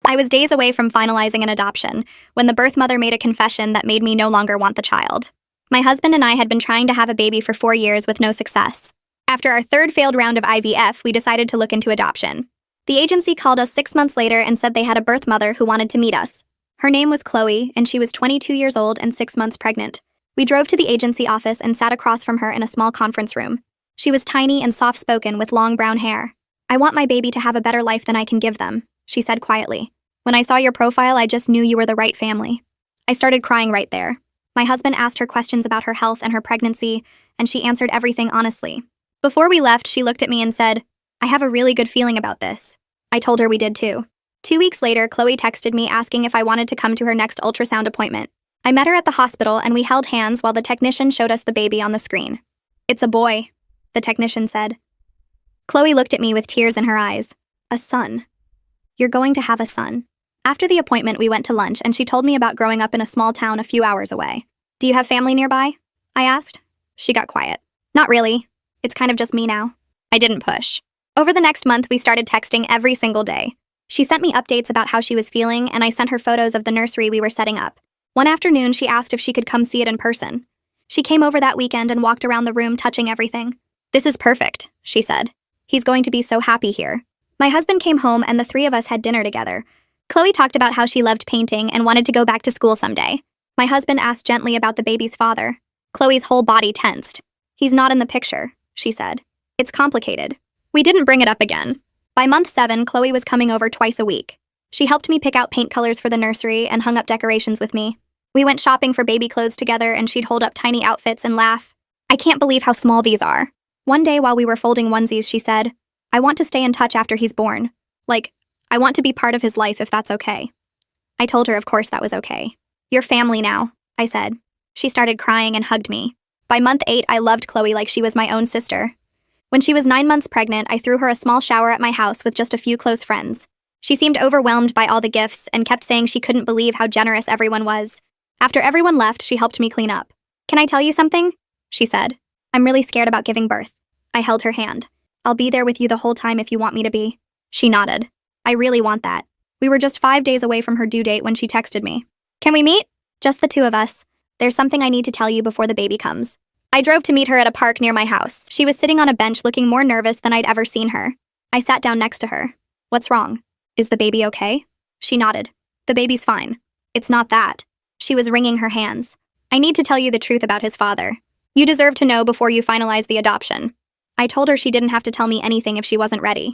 I was days away from finalizing an adoption when the birth mother made a confession that made me no longer want the child. My husband and I had been trying to have a baby for 4 years with no success. After our third failed round of IVF, we decided to look into adoption. The agency called us 6 months later and said they had a birth mother who wanted to meet us. Her name was Chloe, and she was 22 years old and 6 months pregnant. We drove to the agency office and sat across from her in a small conference room. She was tiny and soft-spoken with long brown hair. "I want my baby to have a better life than I can give them," she said quietly. "When I saw your profile, I just knew you were the right family." I started crying right there. My husband asked her questions about her health and her pregnancy, and she answered everything honestly. Before we left, she looked at me and said, "I have a really good feeling about this." I told her we did too. 2 weeks later, Chloe texted me asking if I wanted to come to her next ultrasound appointment. I met her at the hospital and we held hands while the technician showed us the baby on the screen. "It's a boy," the technician said. Chloe looked at me with tears in her eyes. "A son. You're going to have a son." After the appointment, we went to lunch and she told me about growing up in a small town a few hours away. "Do you have family nearby?" I asked. She got quiet. "Not really. It's kind of just me now." I didn't push. Over the next month, we started texting every single day. She sent me updates about how she was feeling, and I sent her photos of the nursery we were setting up. One afternoon, she asked if she could come see it in person. She came over that weekend and walked around the room touching everything. "This is perfect," she said. "He's going to be so happy here." My husband came home and the three of us had dinner together. Chloe talked about how she loved painting and wanted to go back to school someday. My husband asked gently about the baby's father. Chloe's whole body tensed. "He's not in the picture," she said. "It's complicated." We didn't bring it up again. By month 7, Chloe was coming over twice a week. She helped me pick out paint colors for the nursery and hung up decorations with me. We went shopping for baby clothes together and she'd hold up tiny outfits and laugh. "I can't believe how small these are." One day while we were folding onesies, she said, "I want to stay in touch after he's born. Like, I want to be part of his life if that's okay." I told her of course that was okay. "You're family now," I said. She started crying and hugged me. By month 8, I loved Chloe like she was my own sister. When she was 9 months pregnant, I threw her a small shower at my house with just a few close friends. She seemed overwhelmed by all the gifts and kept saying she couldn't believe how generous everyone was. After everyone left, she helped me clean up. "Can I tell you something?" she said. "I'm really scared about giving birth." I held her hand. "I'll be there with you the whole time if you want me to be." She nodded. "I really want that." We were just 5 days away from her due date when she texted me. "Can we meet?" "Just the two of us. There's something I need to tell you before the baby comes." I drove to meet her at a park near my house. She was sitting on a bench looking more nervous than I'd ever seen her. I sat down next to her. "What's wrong? Is the baby okay?" She nodded. "The baby's fine." "It's not that." She was wringing her hands. "I need to tell you the truth about his father. You deserve to know before you finalize the adoption." I told her she didn't have to tell me anything if she wasn't ready.